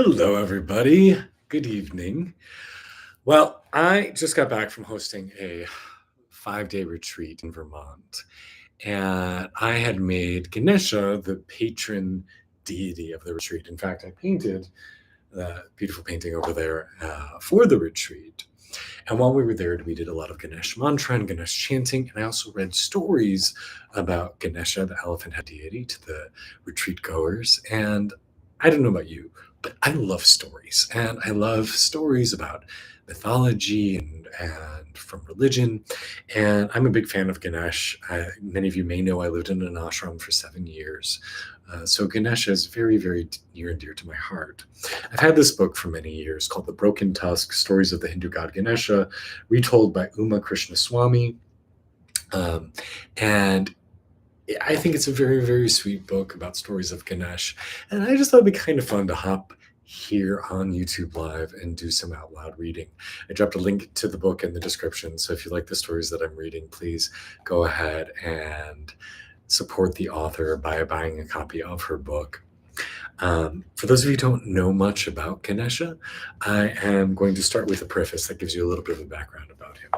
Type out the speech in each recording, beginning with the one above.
Hello, everybody. Good evening. Well, I just got back from hosting a 5-day retreat in Vermont, and I had made Ganesha the patron deity of the retreat. In fact, I painted the beautiful painting over there for the retreat. And while we were there, we did a lot of Ganesh mantra and Ganesh chanting, and I also read stories about Ganesha, the elephant head deity, to the retreat goers. And I don't know about you, but I love stories, and I love stories about mythology and from religion. And I'm a big fan of Ganesh. Many of you may know I lived in an ashram for 7 years. So Ganesha is very, very near and dear to my heart. I've had this book for many years called The Broken Tusk, Stories of the Hindu God Ganesha, retold by Uma Krishnaswamy. And I think it's a very, very sweet book about stories of Ganesh. And I just thought it'd be kind of fun to hop here on YouTube Live and do some out loud reading. I dropped a link to the book in the description. So if you like the stories that I'm reading, please go ahead and support the author by buying a copy of her book. For those of you who don't know much about Ganesha, I am going to start with a preface that gives you a little bit of a background about him.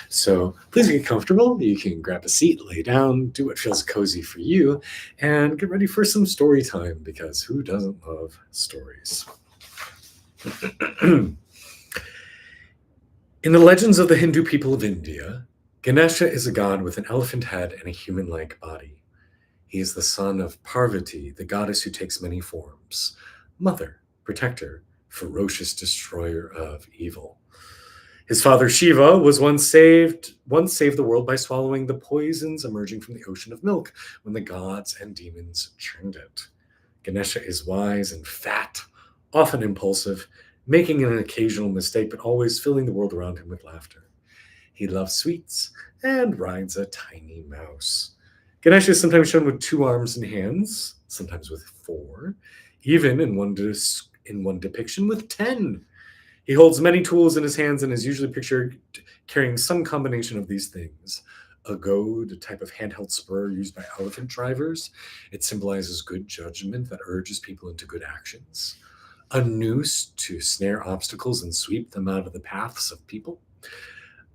So please get comfortable. You can grab a seat, lay down, do what feels cozy for you, and get ready for some story time, because who doesn't love stories? In the legends of the Hindu people of India, Ganesha is a god with an elephant head and a human-like body. He is the son of Parvati, the goddess who takes many forms: mother, protector, ferocious destroyer of evil. His father Shiva was once saved the world by swallowing the poisons emerging from the ocean of milk when the gods and demons churned it. Ganesha is wise and fat, often impulsive, making an occasional mistake, but always filling the world around him with laughter. He loves sweets and rides a tiny mouse. Ganesha is sometimes shown with 2 arms and hands, sometimes with 4, even in one depiction with 10. He holds many tools in his hands and is usually pictured carrying some combination of these things: a goad, a type of handheld spur used by elephant drivers. It symbolizes good judgment that urges people into good actions. A noose to snare obstacles and sweep them out of the paths of people.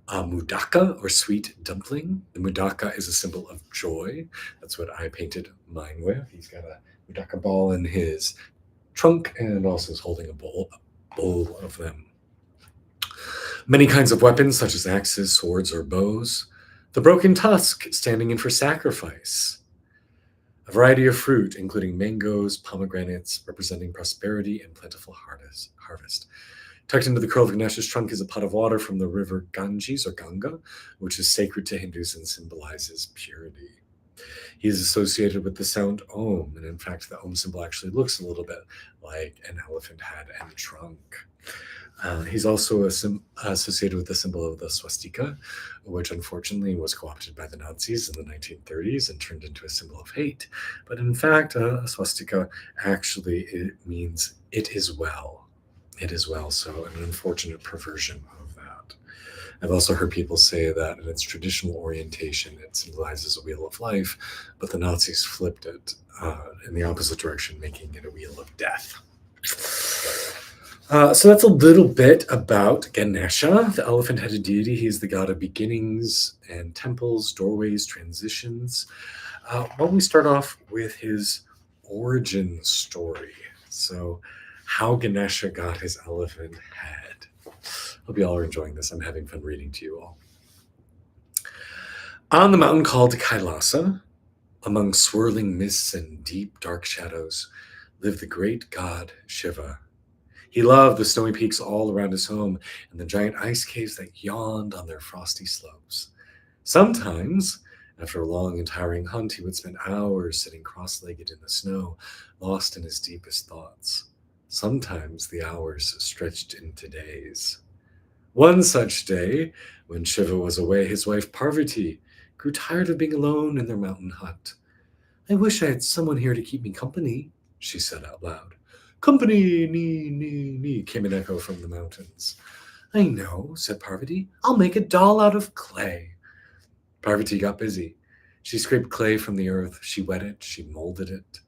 A mudaka, or sweet dumpling. The mudaka is a symbol of joy. That's what I painted mine with. He's got a mudaka ball in his trunk and also is holding a bowl of them. Many kinds of weapons, such as axes, swords, or bows. The broken tusk, standing in for sacrifice. A variety of fruit, including mangoes, pomegranates, representing prosperity and plentiful harvest. Tucked into the curl of Ganesha's trunk is a pot of water from the river Ganges, or Ganga, which is sacred to Hindus and symbolizes purity. He is associated with the sound Om, and in fact, the Om symbol actually looks a little bit like an elephant head and trunk. He's also associated with the symbol of the swastika, which unfortunately was co-opted by the Nazis in the 1930s and turned into a symbol of hate. But in fact, a swastika actually it means "it is well." It is well, so an unfortunate perversion of that. I've also heard people say that in its traditional orientation, it symbolizes a wheel of life, but the Nazis flipped it in the opposite direction, making it a wheel of death. So that's a little bit about Ganesha, the elephant-headed deity. He is the god of beginnings and temples, doorways, transitions. Why don't we start off with his origin story? So, how Ganesha got his elephant head. Hope you all are enjoying this. I'm having fun reading to you all. On the mountain called Kailasa, among swirling mists and deep dark shadows, lived the great god Shiva. He loved the snowy peaks all around his home and the giant ice caves that yawned on their frosty slopes. Sometimes, after a long and tiring hunt, he would spend hours sitting cross-legged in the snow, lost in his deepest thoughts. Sometimes the hours stretched into days. One such day, when Shiva was away, his wife Parvati grew tired of being alone in their mountain hut. "I wish I had someone here to keep me company," she said out loud. "Company, nee," came an echo from the mountains. "I know," said Parvati. "I'll make a doll out of clay." Parvati got busy. She scraped clay from the earth. She wet it. She molded it.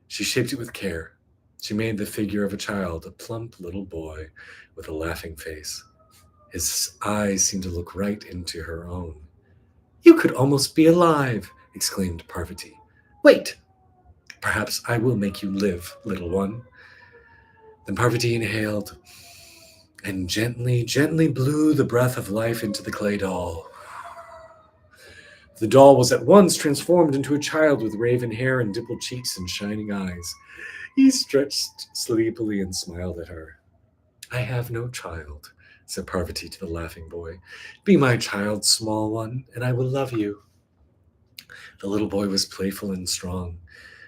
She shaped it with care. She made the figure of a child, a plump little boy with a laughing face. His eyes seemed to look right into her own. You could almost be alive, exclaimed Parvati. Wait, perhaps I will make you live, little one. Then Parvati inhaled and gently, gently blew the breath of life into the clay doll. The doll was at once transformed into a child with raven hair and dimpled cheeks and shining eyes. He stretched sleepily and smiled at her. I have no child, said Parvati to the laughing boy. Be my child, small one, and I will love you. The little boy was playful and strong.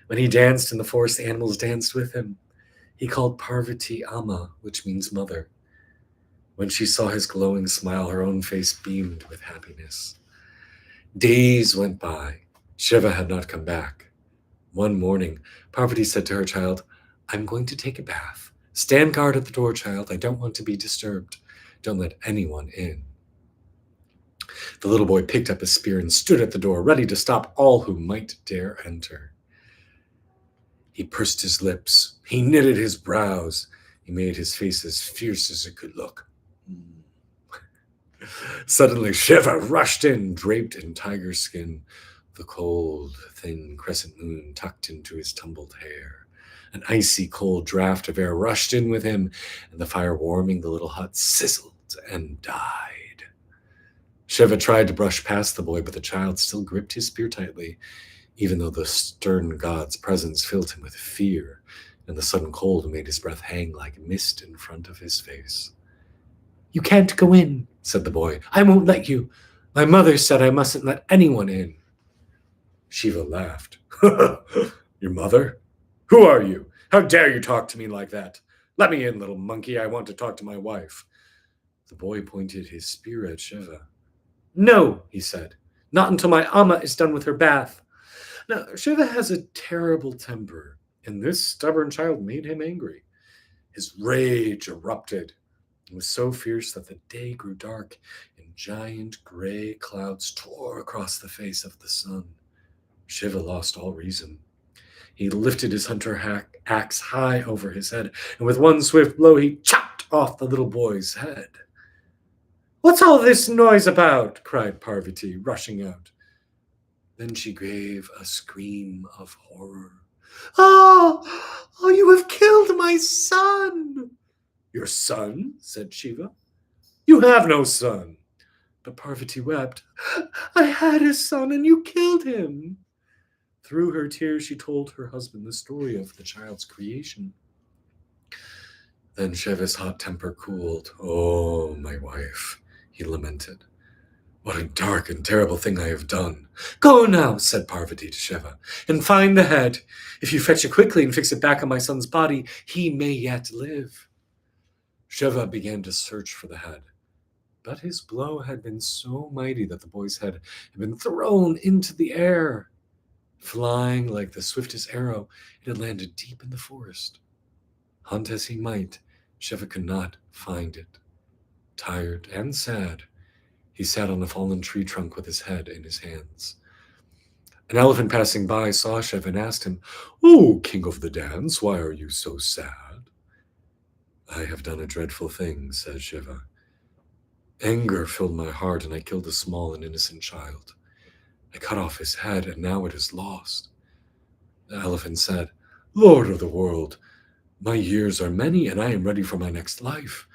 When he danced in the forest, the animals danced with him. He called Parvati Amma, which means mother. When she saw his glowing smile, her own face beamed with happiness. Days went by. Shiva had not come back. One morning, Parvati said to her child, I'm going to take a bath. Stand guard at the door, child. I don't want to be disturbed. Don't let anyone in. The little boy picked up a spear and stood at the door, ready to stop all who might dare enter. He pursed his lips. He knitted his brows. He made his face as fierce as it could look. Suddenly, Shiva rushed in, draped in tiger skin, the cold, thin crescent moon tucked into his tumbled hair. An icy cold draft of air rushed in with him, and the fire warming the little hut sizzled and died. Shiva tried to brush past the boy, but the child still gripped his spear tightly, even though the stern god's presence filled him with fear, and the sudden cold made his breath hang like mist in front of his face. You can't go in, said the boy. I won't let you. My mother said I mustn't let anyone in. Shiva laughed. Your mother? Who are you? How dare you talk to me like that? Let me in, little monkey. I want to talk to my wife. The boy pointed his spear at Shiva. No, he said. Not until my Amma is done with her bath. Now, Shiva has a terrible temper, and this stubborn child made him angry. His rage erupted. It was so fierce that the day grew dark, and giant gray clouds tore across the face of the sun. Shiva lost all reason. He lifted his hunter axe high over his head, and with one swift blow he chopped off the little boy's head. What's all this noise about? Cried Parvati, rushing out. Then she gave a scream of horror. Oh, you have killed my son! Your son? Said Shiva. You have no son. But Parvati wept. I had a son and you killed him. Through her tears, she told her husband the story of the child's creation. Then Shiva's hot temper cooled. Oh, my wife, he lamented. What a dark and terrible thing I have done. Go now, said Parvati to Shiva, and find the head. If you fetch it quickly and fix it back on my son's body, he may yet live. Shiva began to search for the head, but his blow had been so mighty that the boy's head had been thrown into the air. Flying like the swiftest arrow, it had landed deep in the forest. Hunt as he might, Shiva could not find it. Tired and sad, he sat on a fallen tree trunk with his head in his hands. An elephant passing by saw Shiva and asked him, Oh, king of the dance, why are you so sad? I have done a dreadful thing, said Shiva. Anger filled my heart and I killed a small and innocent child. I cut off his head and now it is lost. The elephant said, Lord of the world, my years are many and I am ready for my next life.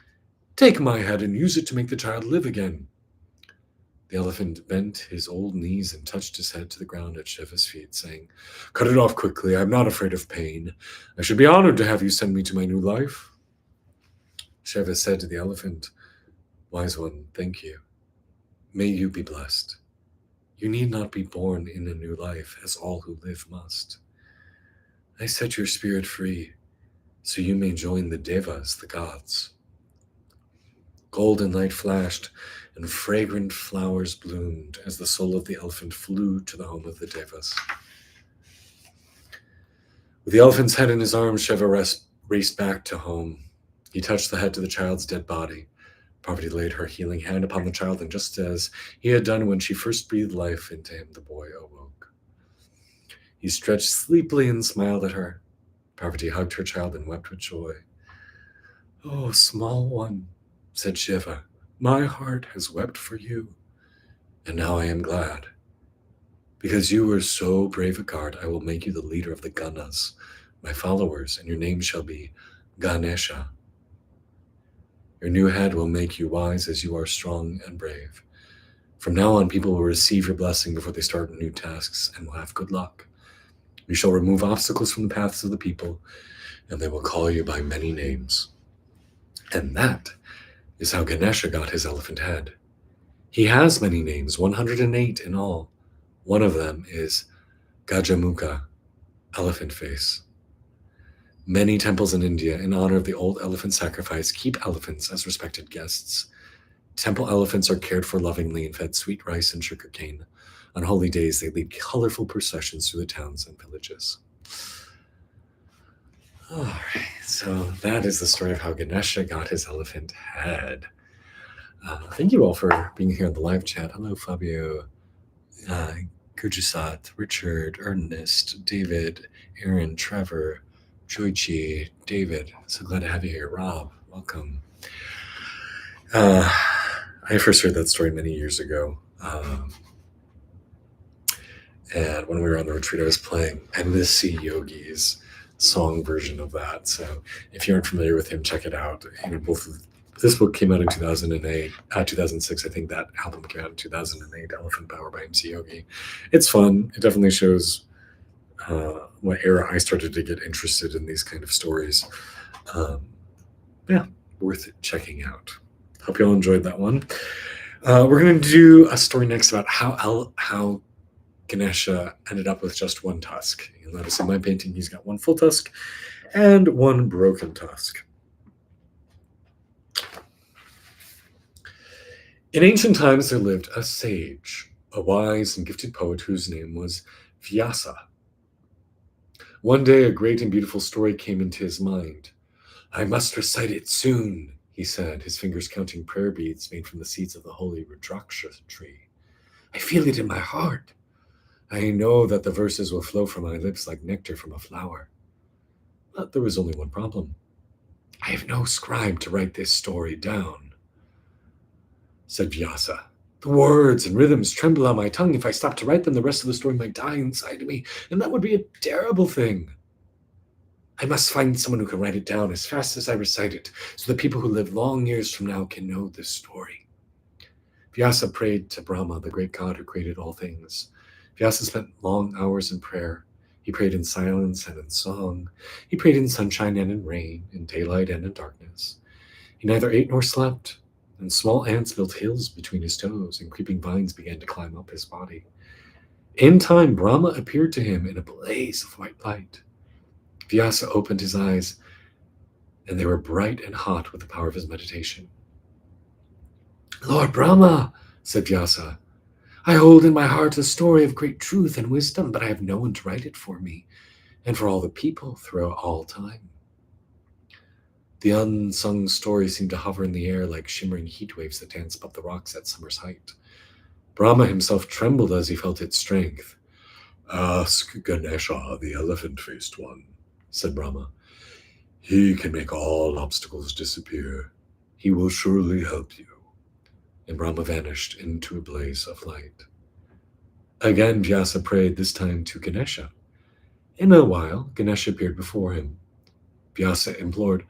Take my head and use it to make the child live again. The elephant bent his old knees and touched his head to the ground at Shiva's feet, saying, Cut it off quickly, I am not afraid of pain. I should be honored to have you send me to my new life. Shiva said to the elephant, Wise one, thank you. May you be blessed. You need not be born in a new life, as all who live must. I set your spirit free, so you may join the devas, the gods. Golden light flashed, and fragrant flowers bloomed as the soul of the elephant flew to the home of the devas. With the elephant's head in his arms, Shiva raced back to home. He touched the head to the child's dead body. Parvati laid her healing hand upon the child, and just as he had done when she first breathed life into him, the boy awoke. He stretched sleepily and smiled at her. Parvati hugged her child and wept with joy. "Oh, small one," said Shiva, "my heart has wept for you, and now I am glad. Because you were so brave a guard, I will make you the leader of the Ganas, my followers, and your name shall be Ganesha. Your new head will make you wise as you are strong and brave. From now on, people will receive your blessing before they start new tasks and will have good luck. You shall remove obstacles from the paths of the people, and they will call you by many names." And that is how Ganesha got his elephant head. He has many names, 108 in all. One of them is Gajamukha, elephant face. Many temples in India, in honor of the old elephant sacrifice, keep elephants as respected guests. Temple elephants are cared for lovingly and fed sweet rice and sugarcane. On holy days, they lead colorful processions through the towns and villages. All right, so that is the story of how Ganesha got his elephant head. Thank you all for being here in the live chat. Hello, Fabio, Gurjasat, Richard, Ernest, David, Aaron, Trevor, Joichi, David. So glad to have you here. Rob, welcome. I first heard that story many years ago. And when we were on the retreat, I was playing Embassy Yogi's song version of that. So if you aren't familiar with him, check it out. This book came out in 2006. I think that album came out in 2008, Elephant Power by MC Yogi. It's fun. It definitely shows what era I started to get interested in these kind of stories. Yeah, worth checking out. Hope you all enjoyed that one. We're going to do a story next about how Ganesha ended up with just one tusk. You'll notice in my painting he's got one full tusk and one broken tusk. In ancient times there lived a sage, a wise and gifted poet whose name was Vyasa. One day a great and beautiful story came into his mind. "I must recite it soon," he said, his fingers counting prayer beads made from the seeds of the holy Rudraksha tree. "I feel it in my heart. I know that the verses will flow from my lips like nectar from a flower." But there was only one problem. "I have no scribe to write this story down," said Vyasa. "The words and rhythms tremble on my tongue. If I stop to write them, the rest of the story might die inside me, and that would be a terrible thing. I must find someone who can write it down as fast as I recite it, so the people who live long years from now can know this story." Vyasa prayed to Brahma, the great god who created all things. Vyasa spent long hours in prayer. He prayed in silence and in song. He prayed in sunshine and in rain, in daylight and in darkness. He neither ate nor slept, and small ants built hills between his toes, and creeping vines began to climb up his body. In time, Brahma appeared to him in a blaze of white light. Vyasa opened his eyes, and they were bright and hot with the power of his meditation. "Lord Brahma," said Vyasa, "I hold in my heart a story of great truth and wisdom, but I have no one to write it for me, and for all the people throughout all time." The unsung story seemed to hover in the air like shimmering heat waves that dance above the rocks at summer's height. Brahma himself trembled as he felt its strength. "Ask Ganesha, the elephant-faced one," said Brahma. "He can make all obstacles disappear. He will surely help you." And Brahma vanished into a blaze of light. Again Vyasa prayed, this time to Ganesha. In a while, Ganesha appeared before him. Vyasa implored,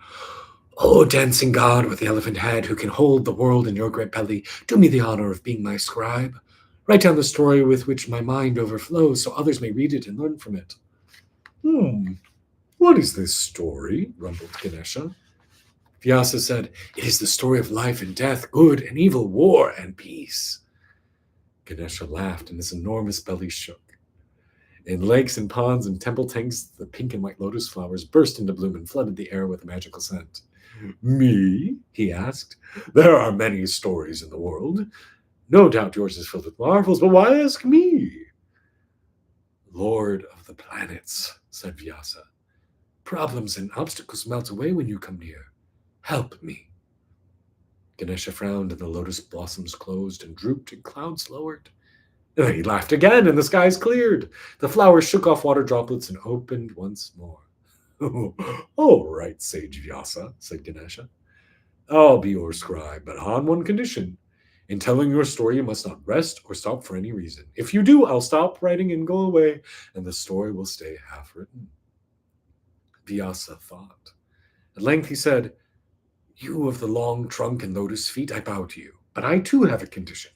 "O dancing god with the elephant head, who can hold the world in your great belly, do me the honor of being my scribe. Write down the story with which my mind overflows, so others may read it and learn from it." "What is this story?" rumbled Ganesha. Vyasa said, "It is the story of life and death, good and evil, war and peace." Ganesha laughed, and his enormous belly shook. In lakes and ponds and temple tanks, the pink and white lotus flowers burst into bloom and flooded the air with a magical scent. "Me?" he asked. "There are many stories in the world. No doubt yours is filled with marvels, but why ask me?" "Lord of the planets," said Vyasa, "problems and obstacles melt away when you come near. Help me." Ganesha frowned, and the lotus blossoms closed and drooped, and clouds lowered. And then he laughed again, and the skies cleared. The flowers shook off water droplets and opened once more. All right, sage Vyasa, said Ganesha. I'll be your scribe, but on one condition. In telling your story, you must not rest or stop for any reason. If you do, I'll stop writing and go away, and the story will stay half written. Vyasa thought. At length he said, You of the long trunk and lotus feet, I bow to you. But I too have a condition.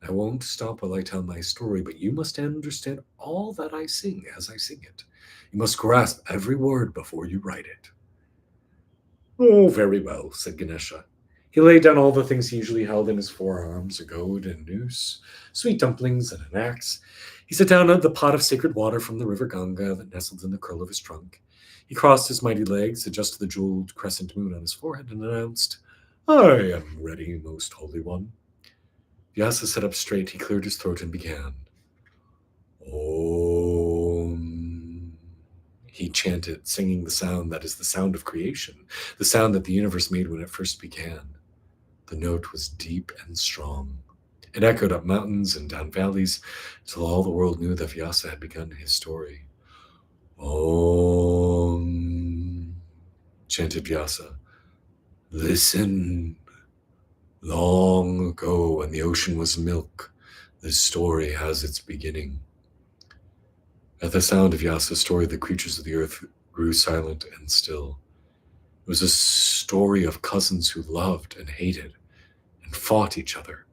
I won't stop while I tell my story, but you must understand all that I sing as I sing it. You must grasp every word before you write it. Oh, very well, said Ganesha. He laid down all the things he usually held in his forearms, a goad and noose, sweet dumplings and an axe. He set down the pot of sacred water from the river Ganga that nestled in the curl of his trunk. He crossed his mighty legs, adjusted the jeweled crescent moon on his forehead, and announced, I am ready, most holy one. Vyasa sat up straight, he cleared his throat and began. Om. He chanted, singing the sound that is the sound of creation, the sound that the universe made when it first began. The note was deep and strong. It echoed up mountains and down valleys till all the world knew that Vyasa had begun his story. Om, chanted Vyasa. Listen. Long ago, when the ocean was milk, this story has its beginning. At the sound of Vyasa's story, the creatures of the earth grew silent and still. It was a story of cousins who loved and hated and fought each other,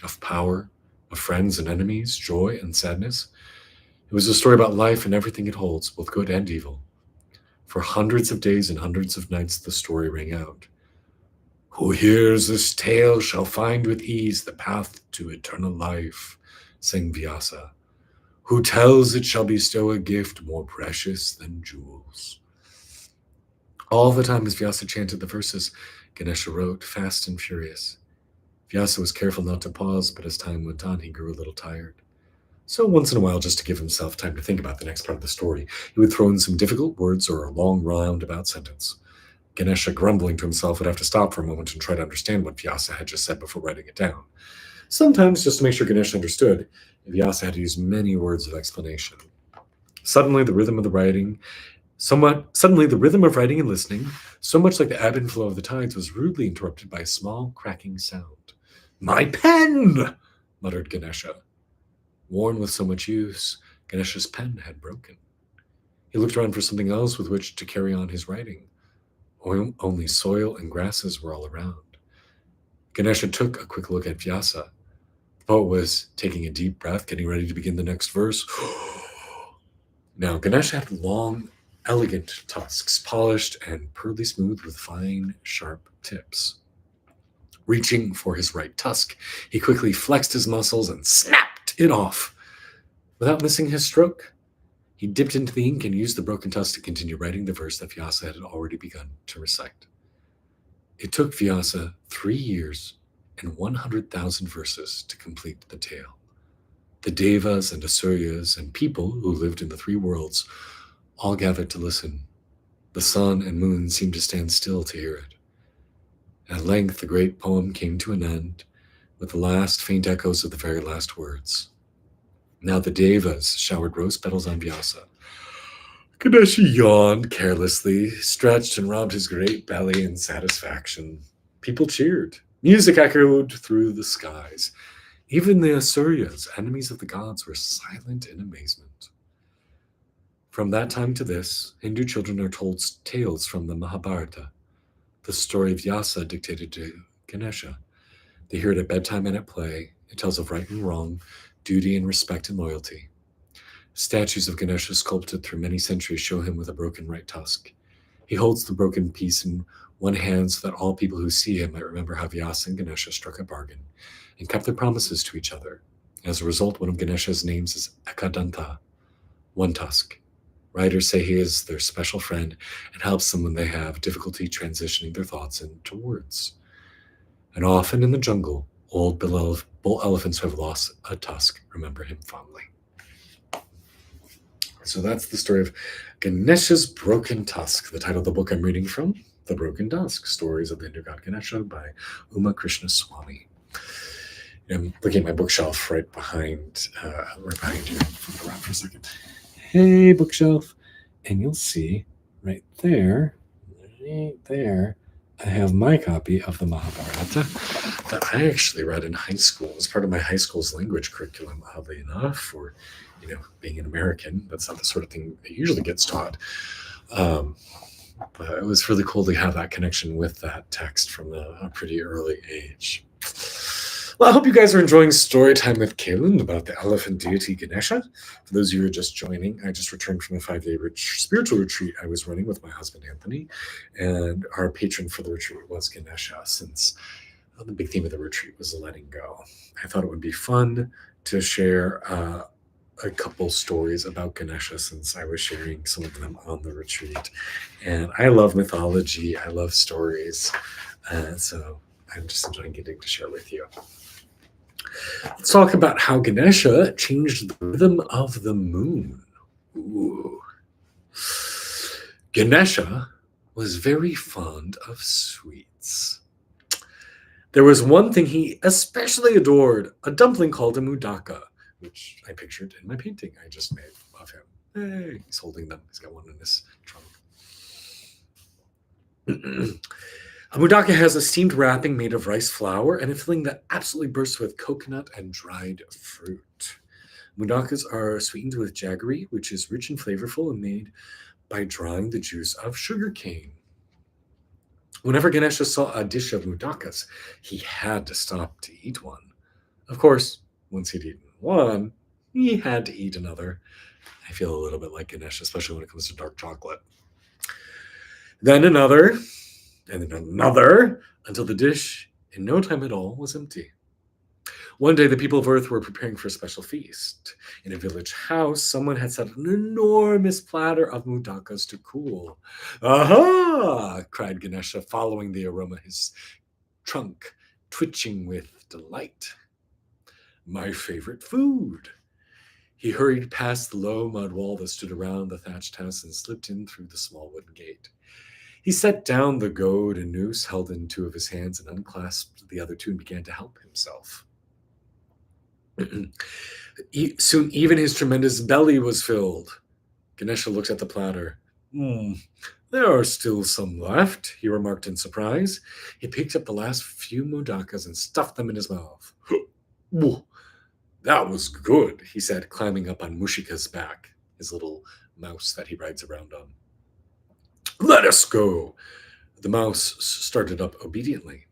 of power, of friends and enemies, joy and sadness. It was a story about life and everything it holds, both good and evil. For hundreds of days and hundreds of nights, the story rang out. Who hears this tale shall find with ease the path to eternal life, sang Vyasa. Who tells it shall bestow a gift more precious than jewels. All the time as Vyasa chanted the verses, Ganesha wrote, fast and furious. Vyasa was careful not to pause, but as time went on, he grew a little tired. So once in a while, just to give himself time to think about the next part of the story, he would throw in some difficult words or a long roundabout sentence. Ganesha, grumbling to himself, would have to stop for a moment and try to understand what Vyasa had just said before writing it down. Sometimes, just to make sure Ganesha understood, Vyasa had to use many words of explanation. Suddenly, the rhythm of writing and listening, so much like the ebb and flow of the tides, was rudely interrupted by a small cracking sound. My pen! Muttered Ganesha. Worn with so much use, Ganesha's pen had broken. He looked around for something else with which to carry on his writing. Only soil and grasses were all around. Ganesha took a quick look at Vyasa. The poet was taking a deep breath, getting ready to begin the next verse. Now, Ganesha had long, elegant tusks, polished and pearly smooth with fine, sharp tips. Reaching for his right tusk, he quickly flexed his muscles and snapped it off. Without missing his stroke, he dipped into the ink and used the broken tusk to continue writing the verse that Vyasa had already begun to recite. It took Vyasa 3 years and 100,000 verses to complete the tale. The Devas and Asuryas and people who lived in the 3 worlds all gathered to listen. The sun and moon seemed to stand still to hear it. At length, the great poem came to an end, with the last faint echoes of the very last words. Now the Devas showered rose petals on Vyasa. Ganesha yawned carelessly, stretched and rubbed his great belly in satisfaction. People cheered. Music echoed through the skies. Even the Asuryas, enemies of the gods, were silent in amazement. From that time to this, Hindu children are told tales from the Mahabharata, the story Vyasa dictated to Ganesha. They hear it at bedtime and at play. It tells of right and wrong, duty and respect and loyalty. Statues of Ganesha sculpted through many centuries show him with a broken right tusk. He holds the broken piece in one hand so that all people who see him might remember how Vyasa and Ganesha struck a bargain and kept their promises to each other. As a result, one of Ganesha's names is Ekadanta, one tusk. Writers say he is their special friend and helps them when they have difficulty transitioning their thoughts into words. And often in the jungle, old bull elephants who have lost a tusk remember him fondly. So that's the story of Ganesha's Broken Tusk, the title of the book I'm reading from, The Broken Tusk, Stories of the Hindu God Ganesha by Uma Krishna Swami. I'm looking at my bookshelf right behind you. Flip around for a second. Hey, bookshelf. And you'll see right there, I have my copy of the Mahabharata that I actually read in high school as part of my high school's language curriculum, oddly enough, for being an American. That's not the sort of thing that usually gets taught. Um, but it was really cool to have that connection with that text from a pretty early age. Well, I hope you guys are enjoying story time with Kaylin about the elephant deity Ganesha. For those of you who are just joining, I just returned from a 5-day spiritual retreat I was running with my husband Anthony, and our patron for the retreat was Ganesha, since the big theme of the retreat was letting go. I thought it would be fun to share a couple stories about Ganesha, since I was sharing some of them on the retreat. And I love mythology, I love stories, so I'm just enjoying getting to share with you. Let's talk about how Ganesha changed the rhythm of the moon. Ooh. Ganesha was very fond of sweets. There was one thing he especially adored, a dumpling called a mudaka, which I pictured in my painting I just made of him. Hey, he's holding them. He's got one in his trunk. A mudaka has a steamed wrapping made of rice flour and a filling that absolutely bursts with coconut and dried fruit. Mudakas are sweetened with jaggery, which is rich and flavorful and made by drying the juice of sugarcane. Whenever Ganesha saw a dish of mudakas, he had to stop to eat one. Of course, once he'd eaten one, he had to eat another. I feel a little bit like Ganesha, especially when it comes to dark chocolate. Then another, and then another, until the dish, in no time at all, was empty. One day, the people of Earth were preparing for a special feast. In a village house, someone had set an enormous platter of mudakas to cool. Aha! Cried Ganesha, following the aroma, his trunk twitching with delight. My favorite food. He hurried past the low mud wall that stood around the thatched house and slipped in through the small wooden gate. He set down the goad and noose held in two of his hands and unclasped the other two and began to help himself. Soon even his tremendous belly was filled. Ganesha looked at the platter. There are still some left, he remarked in surprise. He picked up the last few mudakas and stuffed them in his mouth. That was good, he said, climbing up on Mushika's back, his little mouse that he rides around on. Let us go. The mouse started up obediently.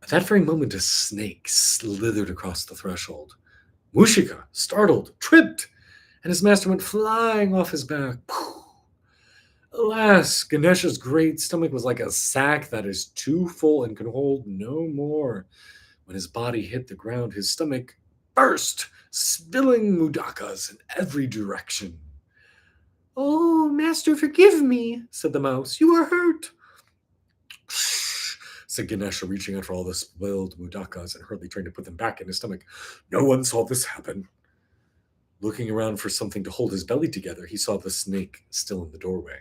At that very moment, a snake slithered across the threshold. Mushika, startled, tripped, and his master went flying off his back. Alas, Ganesha's great stomach was like a sack that is too full and can hold no more. When his body hit the ground, his stomach burst, spilling mudakas in every direction. Oh, master, forgive me, said the mouse. You are hurt. Shh, said Ganesha, reaching out for all the spilled mudakas and hurriedly trying to put them back in his stomach. No one saw this happen. Looking around for something to hold his belly together, he saw the snake still in the doorway.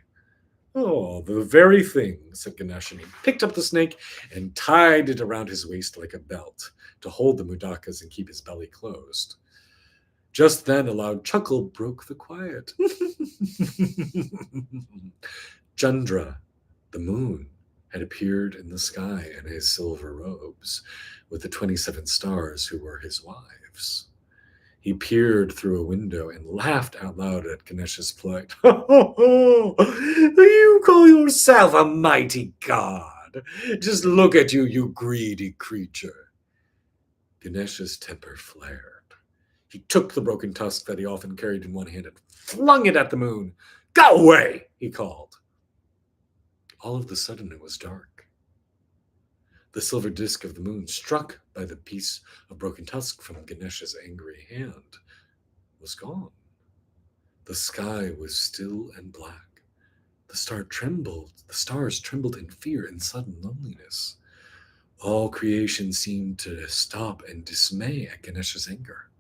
Oh, the very thing, said Ganesha. He picked up the snake and tied it around his waist like a belt to hold the mudakas and keep his belly closed. Just then, a loud chuckle broke the quiet. Chandra, the moon, had appeared in the sky in his silver robes with the 27 stars who were his wives. He peered through a window and laughed out loud at Ganesha's plight. You call yourself a mighty god? Just look at you, you greedy creature. Ganesha's temper flared. He took the broken tusk that he often carried in one hand and flung it at the moon. Go away, he called. All of a sudden it was dark. The silver disk of the moon, struck by the piece of broken tusk from Ganesha's angry hand, was gone. The sky was still and black. The stars trembled in fear and sudden loneliness. All creation seemed to stop in dismay at Ganesha's anger.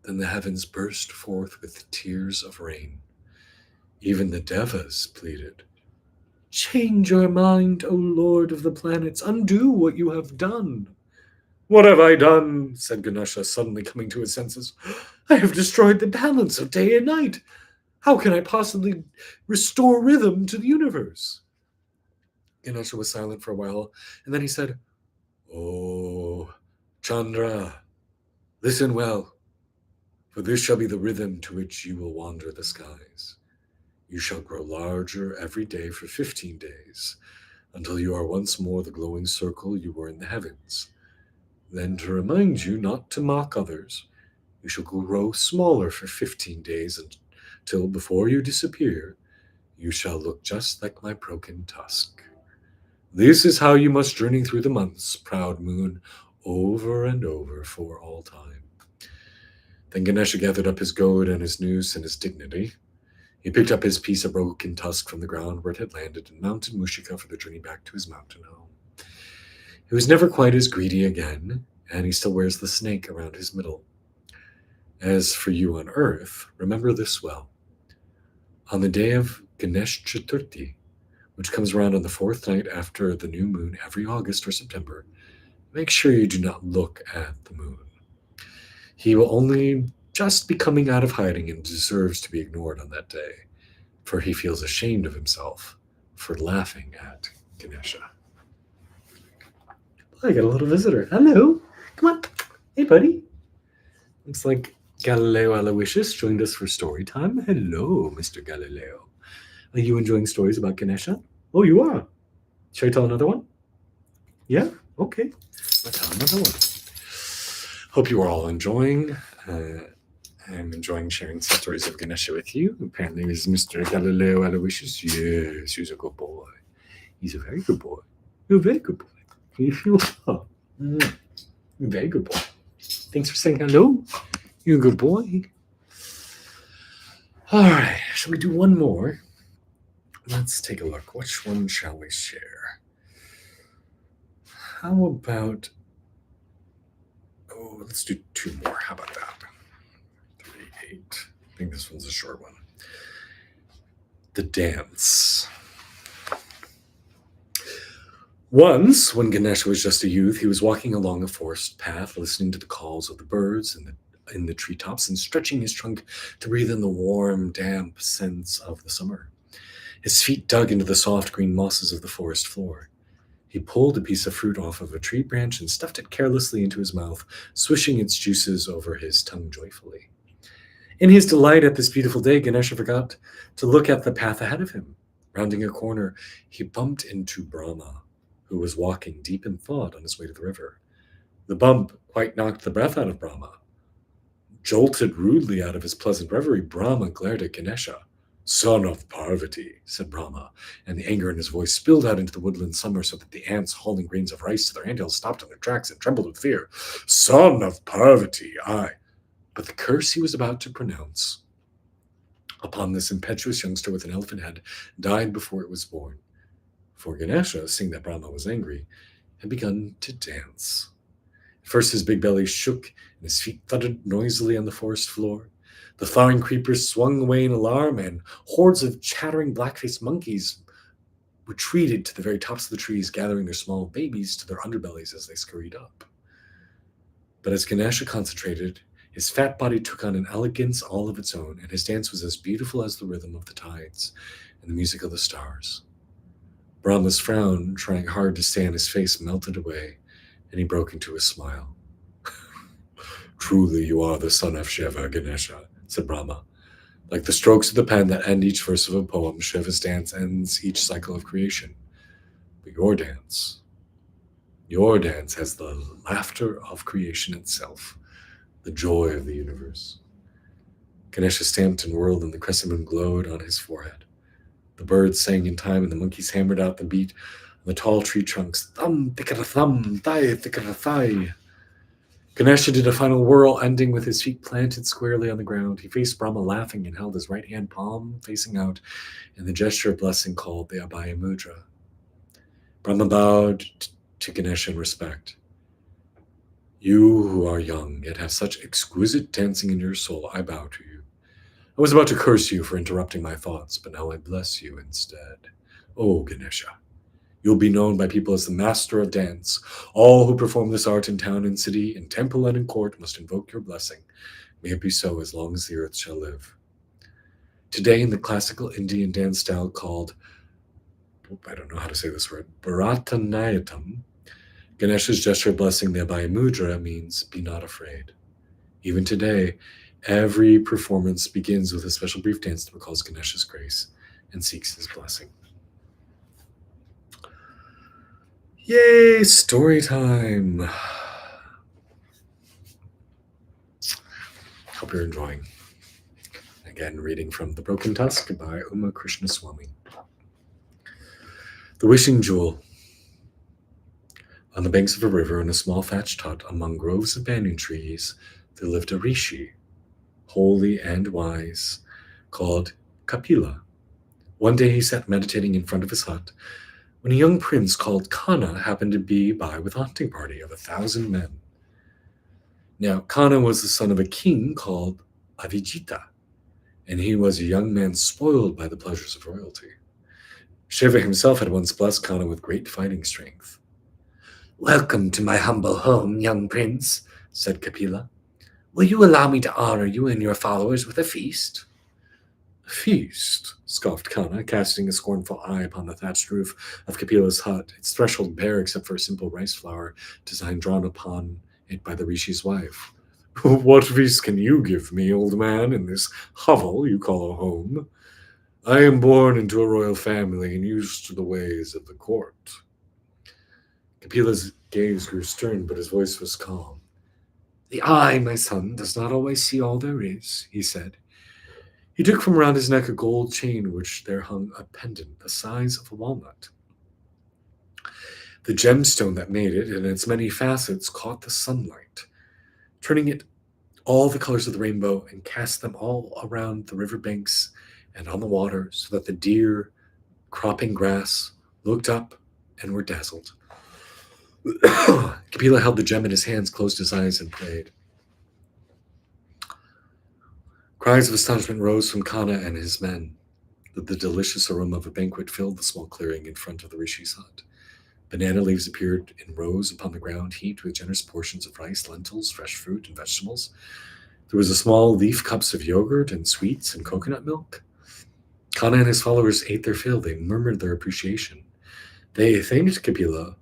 Then the heavens burst forth with tears of rain. Even the Devas pleaded, Change your mind, O Lord of the planets. Undo what you have done. What have I done? Said Ganesha, suddenly coming to his senses. I have destroyed the balance of day and night. How can I possibly restore rhythm to the universe? Ganesha was silent for a while, and then he said, Oh, Chandra, listen well, for this shall be the rhythm to which you will wander the skies. You shall grow larger every day for 15 days, until you are once more the glowing circle you were in the heavens. Then, to remind you not to mock others, you shall grow smaller for 15 days until, before you disappear, you shall look just like my broken tusk. This is how you must journey through the months, proud moon, over and over for all time. Then Ganesha gathered up his goad and his noose and his dignity. He picked up his piece of broken tusk from the ground where it had landed and mounted Mushika for the journey back to his mountain home. He was never quite as greedy again, and he still wears the snake around his middle. As for you on Earth, remember this well. On the day of Ganesh Chaturthi, which comes around on the fourth night after the new moon every August or September, make sure you do not look at the moon. He will only just be coming out of hiding and deserves to be ignored on that day, for he feels ashamed of himself for laughing at Ganesha. I got a little visitor. Hello. Come on. Hey, buddy. Looks like Galileo Aloysius joined us for story time. Hello, Mr. Galileo. Are you enjoying stories about Ganesha? Oh, you are. Should I tell another one? Yeah? Okay. I'll tell another one. Hope you are all enjoying. I'm enjoying sharing some stories of Ganesha with you. Apparently, is Mr. Galileo Aloysius. Yes, he's a good boy. He's a very good boy. You're a very good boy. You are. Very good boy. Thanks for saying hello. You're a good boy. All right, shall we do one more? Let's take a look. Which one shall we share? How about... Oh, let's do two more. How about that? 38. I think this one's a short one. The Dance. Once, when Ganesha was just a youth, he was walking along a forest path, listening to the calls of the birds in the treetops and stretching his trunk to breathe in the warm, damp scents of the summer. His feet dug into the soft green mosses of the forest floor. He pulled a piece of fruit off of a tree branch and stuffed it carelessly into his mouth, swishing its juices over his tongue joyfully. In his delight at this beautiful day, Ganesha forgot to look at the path ahead of him. Rounding a corner, he bumped into Brahma, who was walking deep in thought on his way to the river. The bump quite knocked the breath out of Brahma. Jolted rudely out of his pleasant reverie, Brahma glared at Ganesha. Son of Parvati, said Brahma, and the anger in his voice spilled out into the woodland summer so that the ants hauling grains of rice to their anthills stopped in their tracks and trembled with fear. Son of Parvati, I. But the curse he was about to pronounce upon this impetuous youngster with an elephant head died before it was born. For Ganesha, seeing that Brahma was angry, had begun to dance. At first his big belly shook and his feet thudded noisily on the forest floor. The thawing creepers swung away in alarm, and hordes of chattering black-faced monkeys retreated to the very tops of the trees, gathering their small babies to their underbellies as they scurried up. But as Ganesha concentrated, his fat body took on an elegance all of its own, and his dance was as beautiful as the rhythm of the tides and the music of the stars. Brahma's frown, trying hard to stay on his face, melted away, and he broke into a smile. Truly you are the son of Shiva, Ganesha, said Brahma. Like the strokes of the pen that end each verse of a poem, Shiva's dance ends each cycle of creation. But your dance has the laughter of creation itself, the joy of the universe. Ganesha stamped and whirled, and the crescent moon glowed on his forehead. The birds sang in time, and the monkeys hammered out the beat on the tall tree trunks. Thum, tickara thum, thigh, tickara thigh. Ganesha did a final whirl, ending with his feet planted squarely on the ground. He faced Brahma laughing and held his right hand palm facing out in the gesture of blessing called the Abhaya Mudra. Brahma bowed to Ganesha in respect. You who are young, yet have such exquisite dancing in your soul, I bow to you. I was about to curse you for interrupting my thoughts, but now I bless you instead. Oh, Ganesha. You'll be known by people as the master of dance. All who perform this art in town and city, in temple and in court, must invoke your blessing. May it be so as long as the earth shall live. Today, in the classical Indian dance style called, I don't know how to say this word, Bharatanatyam, Ganesha's gesture of blessing, the Abhaya Mudra, means be not afraid. Even today, every performance begins with a special brief dance that recalls Ganesha's grace and seeks his blessing. Yay, story time! Hope you're enjoying. Again, reading from The Broken Tusk by Uma Krishnaswamy. The Wishing Jewel. On the banks of a river in a small thatched hut among groves of banyan trees, there lived a rishi, holy and wise, called Kapila. One day he sat meditating in front of his hut when a young prince called Kana happened to be by with a hunting party of 1,000 men. Now, Kana was the son of a king called Avijita, and he was a young man spoiled by the pleasures of royalty. Shiva himself had once blessed Kana with great fighting strength. "Welcome to my humble home, young prince," said Kapila. "Will you allow me to honor you and your followers with a feast?" "A feast?" scoffed Kana, casting a scornful eye upon the thatched roof of Kapila's hut, its threshold bare except for a simple rice flower design drawn upon it by the rishi's wife. "What feast can you give me, old man, in this hovel you call a home? I am born into a royal family and used to the ways of the court." Kapila's gaze grew stern, but his voice was calm. "The eye, my son, does not always see all there is," he said. He took from around his neck a gold chain which there hung a pendant the size of a walnut. The gemstone that made it and its many facets caught the sunlight, turning it all the colors of the rainbow and cast them all around the river banks and on the water so that the deer cropping grass looked up and were dazzled. Kapila held the gem in his hands, closed his eyes, and prayed. Cries of astonishment rose from Kana and his men. The delicious aroma of a banquet filled the small clearing in front of the rishi's hut. Banana leaves appeared in rows upon the ground, heaped with generous portions of rice, lentils, fresh fruit, and vegetables. There was a small leaf cups of yogurt and sweets and coconut milk. Kana and his followers ate their fill. They murmured their appreciation. They thanked Kapila,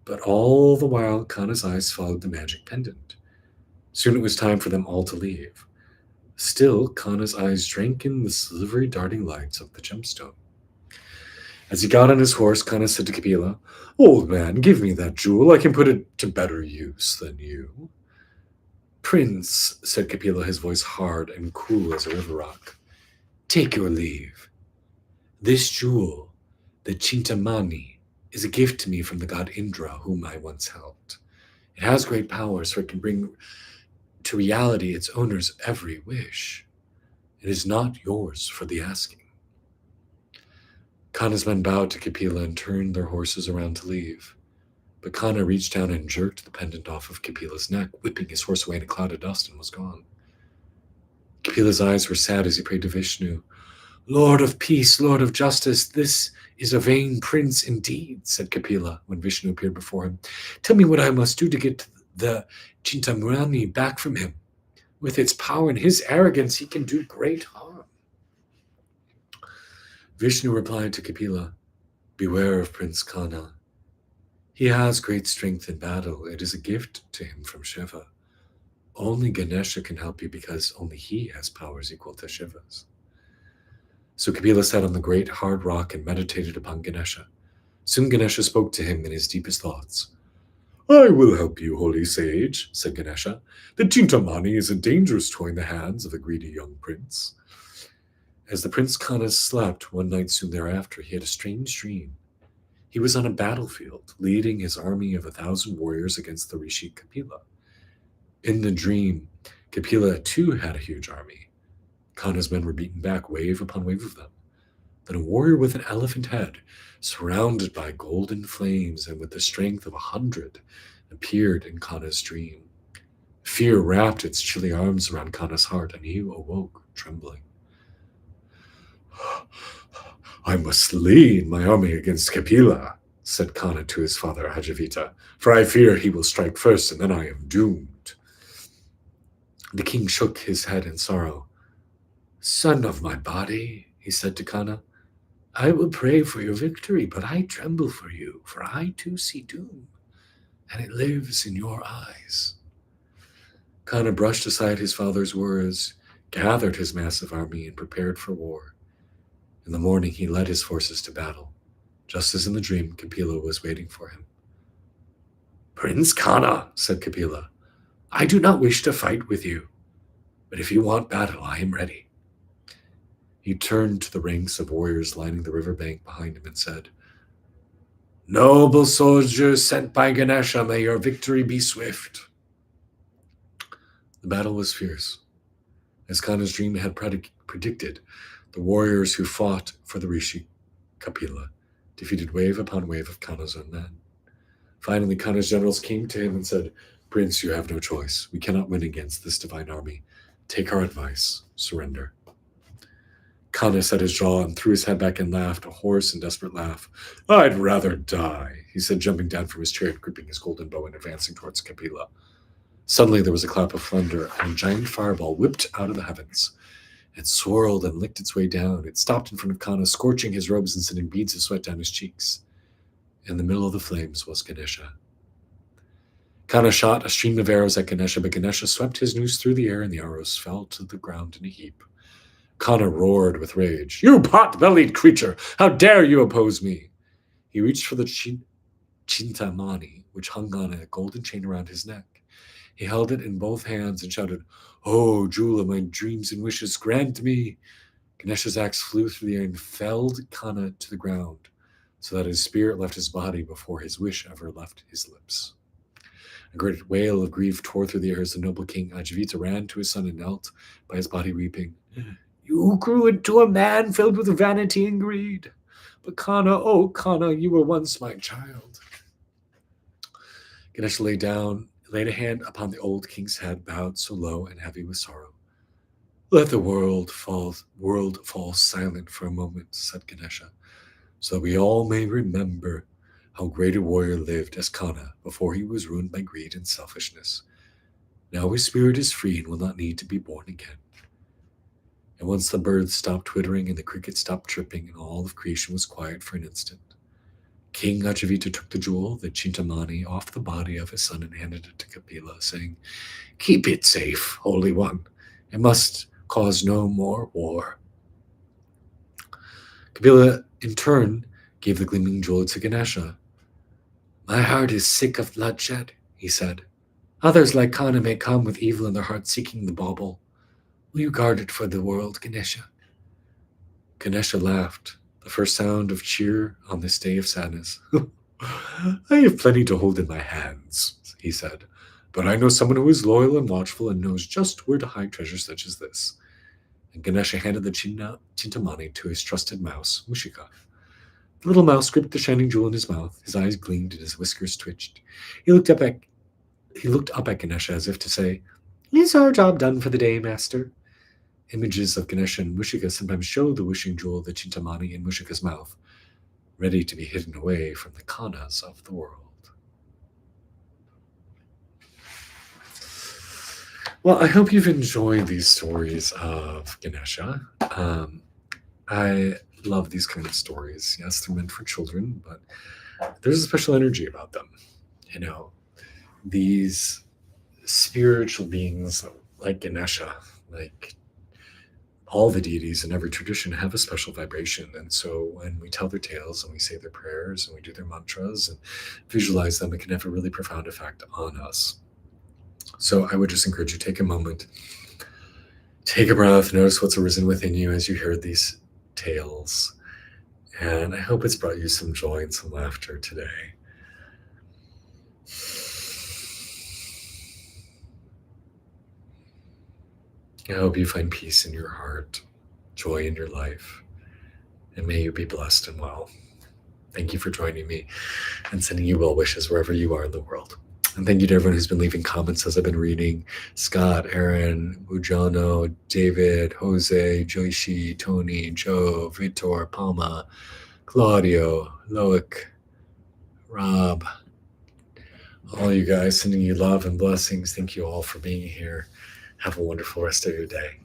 but all the while Kana's eyes followed the magic pendant. Soon it was time for them all to leave. Still, Kana's eyes drank in the silvery darting lights of the gemstone. As he got on his horse, Kana said to Kapila, "Old man, give me that jewel. I can put it to better use than you." "Prince," said Kapila, his voice hard and cool as a river rock, "take your leave. This jewel, the Chintamani, is a gift to me from the god Indra, whom I once helped. It has great powers, for it can bring to reality its owner's every wish. It is not yours for the asking." Kana's men bowed to Kapila and turned their horses around to leave. But Kana reached down and jerked the pendant off of Kapila's neck, whipping his horse away in a cloud of dust, and was gone. Kapila's eyes were sad as he prayed to Vishnu. "Lord of peace, Lord of justice, this is a vain prince indeed," said Kapila when Vishnu appeared before him. "Tell me what I must do to get the Chintamani back from him. With its power and his arrogance, he can do great harm." Vishnu replied to Kapila, "Beware of Prince Kana. He has great strength in battle. It is a gift to him from Shiva. Only Ganesha can help you because only he has powers equal to Shiva's." So Kapila sat on the great hard rock and meditated upon Ganesha. Soon Ganesha spoke to him in his deepest thoughts. "I will help you, holy sage," said Ganesha. "The Chintamani is a dangerous toy in the hands of a greedy young prince." As the Prince Kana slept one night soon thereafter, he had a strange dream. He was on a battlefield, leading his army of 1,000 warriors against the rishi Kapila. In the dream, Kapila too had a huge army. Kana's men were beaten back, wave upon wave of them. Then a warrior with an elephant head, surrounded by golden flames and with the strength of 100, appeared in Kana's dream. Fear wrapped its chilly arms around Kana's heart, and he awoke, trembling. "I must lead my army against Kapila," said Kana to his father Ajavita, "for I fear he will strike first, and then I am doomed." The king shook his head in sorrow. Son of my body, he said to Kana, I will pray for your victory, but I tremble for you, for I too see doom, and it lives in your eyes. Kana brushed aside his father's words, gathered his massive army, and prepared for war. In the morning, he led his forces to battle. Just as in the dream, Kapila was waiting for him. Prince Kana, said Kapila, I do not wish to fight with you, but if you want battle, I am ready. He turned to the ranks of warriors lining the riverbank behind him and said, Noble soldiers sent by Ganesha, may your victory be swift. The battle was fierce. As Kana's dream had predicted, the warriors who fought for the Rishi, Kapila, defeated wave upon wave of Kana's own men. Finally, Kana's generals came to him and said, Prince, you have no choice. We cannot win against this divine army. Take our advice. Surrender. Kana set his jaw and threw his head back and laughed, a hoarse and desperate laugh. I'd rather die, he said, jumping down from his chariot, gripping his golden bow and advancing towards Kapila. Suddenly there was a clap of thunder, and a giant fireball whipped out of the heavens. It swirled and licked its way down. It stopped in front of Kana, scorching his robes and sending beads of sweat down his cheeks. In the middle of the flames was Ganesha. Kana shot a stream of arrows at Ganesha, but Ganesha swept his noose through the air, and the arrows fell to the ground in a heap. Kana roared with rage. You pot-bellied creature! How dare you oppose me? He reached for the Chintamani, which hung on a golden chain around his neck. He held it in both hands and shouted, Oh, jewel of my dreams and wishes, grant me. Ganesha's axe flew through the air and felled Kana to the ground, so that his spirit left his body before his wish ever left his lips. A great wail of grief tore through the air as the noble king Ajivita ran to his son and knelt by his body weeping. You grew into a man filled with vanity and greed. But Kana, oh Kana, you were once my child. Ganesha laid a hand upon the old king's head, bowed so low and heavy with sorrow. Let the world fall silent for a moment, said Ganesha, so that we all may remember how great a warrior lived as Kana before he was ruined by greed and selfishness. Now his spirit is free and will not need to be born again. And once the birds stopped twittering and the crickets stopped chirping and all of creation was quiet for an instant, King Ajivita took the jewel, the Chintamani, off the body of his son and handed it to Kapila, saying, Keep it safe, Holy One. It must cause no more war. Kapila, in turn, gave the gleaming jewel to Ganesha. My heart is sick of bloodshed, he said. Others like Kana may come with evil in their hearts seeking the bauble. Will you guard it for the world, Ganesha? Ganesha laughed, the first sound of cheer on this day of sadness. I have plenty to hold in my hands, he said, but I know someone who is loyal and watchful and knows just where to hide treasures such as this. And Ganesha handed the Chintamani to his trusted mouse, Mushika. The little mouse gripped the shining jewel in his mouth. His eyes gleamed and his whiskers twitched. He looked up at Ganesha as if to say, Is our job done for the day, master? Images of Ganesha and Mushika sometimes show the wishing jewel, the Chintamani, in Mushika's mouth, ready to be hidden away from the Kanas of the world. Well, I hope you've enjoyed these stories of Ganesha. I love these kind of stories. Yes, they're meant for children, but there's a special energy about them. You know, these spiritual beings like Ganesha, like all the deities in every tradition, have a special vibration. And so when we tell their tales and we say their prayers and we do their mantras and visualize them, it can have a really profound effect on us. So I would just encourage you, take a moment, take a breath, notice what's arisen within you as you heard these tales. And I hope it's brought you some joy and some laughter today. I hope you find peace in your heart, joy in your life, and may you be blessed and well. Thank you for joining me and sending you well wishes wherever you are in the world. And thank you to everyone who's been leaving comments as I've been reading. Scott, Aaron, Mujano, David, Jose, Joishi, Tony, Joe, Vitor, Palma, Claudio, Loic, Rob, all you guys, sending you love and blessings. Thank you all for being here. Have a wonderful rest of your day.